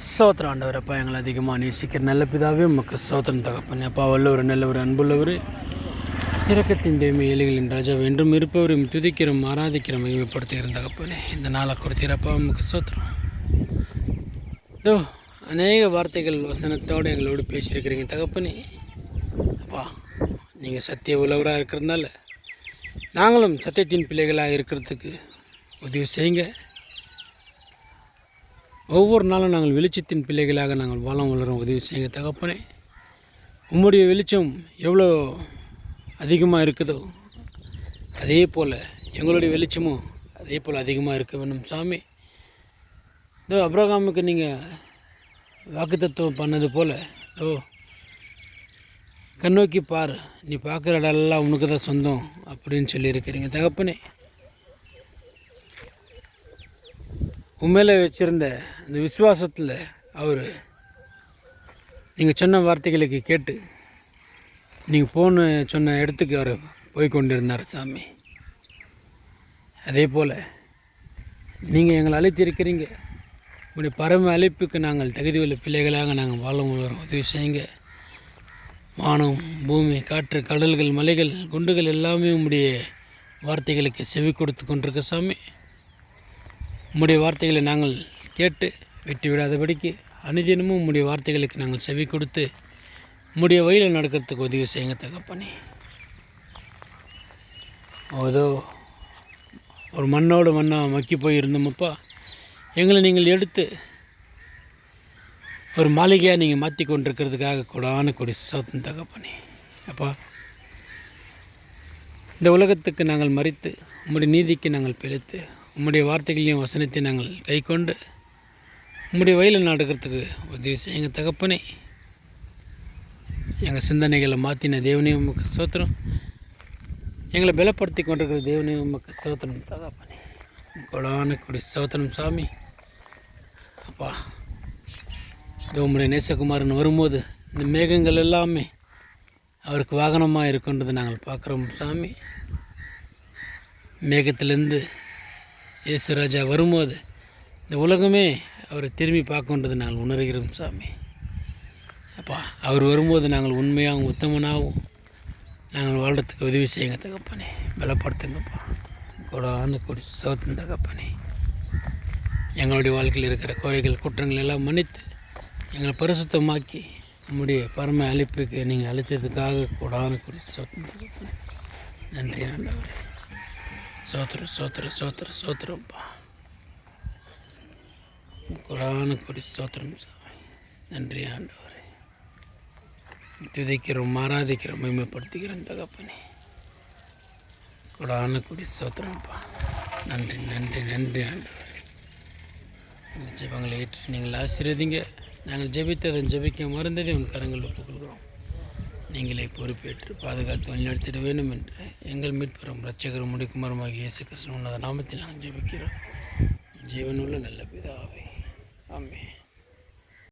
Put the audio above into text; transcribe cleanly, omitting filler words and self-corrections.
சோத்திரம் ஆண்டவர். அப்பா, எங்களை அதிகமாக நேசிக்கிற நல்ல பிதாவே உமக்கு சோத்திரம் தகப்பனே. அப்பா, வல்லவர், நல்லவர், அன்புள்ளவர், இரக்கத்தின் தெய்வம், ஏழைகளின் ராஜா என்றும் இருப்பவரையும் துதிக்கிறோம், ஆராதிக்கிறோம், மகிமைப்படுத்துகிற தகப்பனே. இந்த நாளை கொடுத்தீரப்பா, உமக்கு சோத்திரம். இதோ அநேக வார்த்தைகள் வசனத்தோடு எங்களோடு பேசியிருக்கிறீங்க தகப்பனே. அப்பா, நீங்கள் சத்திய உழவராக இருக்கிறதுனால நாங்களும் சத்தியத்தின் பிள்ளைகளாக இருக்கிறதுக்கு உதவி செய்யுங்க. ஒவ்வொரு நாளும் நாங்கள் வெளிச்சத்தின் பிள்ளைகளாக நாங்கள் வாழம் வளரும் உதவி செய்யுங்க தகப்பனே. உம்முடைய வெளிச்சம் எவ்வளோ அதிகமாக இருக்குதோ அதே போல் எங்களுடைய வெளிச்சமும் அதே போல் அதிகமாக இருக்க வேண்டும் சாமி. இதோ அப்ரஹாமுக்கு நீங்கள் வாக்குத்தத்தம் பண்ணது போல் கண்ணோக்கி பார், நீ பார்க்குற இடம்லாம் உனக்கு தான் சொந்தம் அப்படின்னு சொல்லியிருக்கிறீங்க தகப்பனே. உண்மையில வச்சுருந்த அந்த விசுவாசத்தில் அவர் நீங்கள் சொன்ன வார்த்தைகளுக்கு கேட்டு நீங்கள் சொன்ன இடத்துக்கு அவர் போய் கொண்டிருந்தார் சாமி. அதே போல் நீங்கள் எங்களை அழைத்திருக்கிறீங்க. உங்களுடைய பரம அழைப்புக்கு நாங்கள் தகுதி உள்ள பிள்ளைகளாக நாங்கள் வாழ வரும் உதவி செய்யுங்க. வானம், பூமி, காற்று, கடல்கள், மலைகள், குண்டுகள் எல்லாமே உங்களுடைய வார்த்தைகளுக்கு செவி கொடுத்து கொண்டிருக்க சாமி. உம்முடைய வார்த்தைகளை நாங்கள் கேட்டு வெட்டி விடாதபடிக்கு அனுதினமும் உம்முடைய வார்த்தைகளுக்கு நாங்கள் செவி கொடுத்து உம்முடைய வழியில் நடக்கிறதுக்கு உதவி செய்யுங்க தகப்பனே. ஏதோ ஒரு மண்ணோடு மண்ணாக மக்கி போய் இருந்தோமப்பா, எங்களை நீங்கள் எடுத்து ஒரு மாளிகையாக நீங்கள் மாற்றி கொண்டிருக்கிறதுக்காக கொடான கொடி சோத்தம் தகப்பனே. அப்பா, இந்த உலகத்துக்கு நாங்கள் மறித்து உம்முடைய நீதிக்கு நாங்கள் பிழைத்து உம்முடைய வார்த்தைகளையும் வசனத்தை நாங்கள் கை கொண்டு உம்முடைய வயலில் நடக்கிறதுக்கு உதவி செய்யுங்க தகப்பனே. எங்கள் சிந்தனைகளை மாற்றின தேவனையும் உமக்கு சோத்திரம். எங்களை பலப்படுத்தி கொண்டிருக்கிற தேவனையும் உமக்கு சோத்திரம் தகப்பனே. கொடான கொடி சோத்திரம் சாமி. அப்பா, உம்முடைய நேசகுமாரன் வரும்போது இந்த மேகங்கள் எல்லாமே அவருக்கு வாகனமாக இருக்கின்றதை நாங்கள் பார்க்குறோம் சாமி. மேகத்திலேருந்து இயேசுராஜா வரும்போது இந்த உலகமே அவரை திரும்பி பார்க்கின்றது நாங்கள் உணர்கிறோம் சாமி. அப்பா, அவர் வரும்போது நாங்கள் உண்மையாகவும் உத்தமனாகவும் நாங்கள் வாழ்கிறதுக்கு உதவி செய்யுங்க தகப்பனே. பலப்படுத்துங்கப்பா. கொடான கொடி சோத்தம் தகப்பனே. எங்களுடைய வாழ்க்கையில் இருக்கிற குறைகள், குற்றங்கள் எல்லாம் மன்னித்து எங்களை பரிசுத்தமாக்கி நம்முடைய பரம அழைப்புக்கு நீங்கள் அழைத்ததுக்காக கொடான கொடி சோத்தம் தகப்பனே. நன்றி ஆண்டவரே. சோத்திரம் சோத்திரம் சோத்திரம் சோத்திரம்ப்பா. கொடான கொடி சோத்திரம் சாமி. நன்றி ஆண்டவரே. துதிக்கிறோம், ஆராதிக்கிறோம், மகிமைப்படுத்துகிறோம் தகப்பனே. கொடான கொடி சோத்திரம்ப்பா. நன்றி நன்றி நன்றி ஆண்டவரே. இந்த ஜெபங்களை ஏற்று நீங்கள் ஆசீர்வதிங்க. நாங்கள் ஜெபித்ததை ஜெபிக்க மறந்ததை உன் கரங்கள் ஒப்புக்கொள்கிறோம். நீங்களே பொறுப்பேற்று பாதுகாத்து வழிநடத்திட வேண்டும் என்று எங்கள் மீட்பெறும் இரட்சகரும் முடிக்குமாறுமாகிய இயேசு கிறிஸ்துவின் உன்னத நாமத்தில் நாங்கள் ஜெபிக்கிறோம். ஜீவனுள்ள நல்ல பிதாவே, ஆமென்.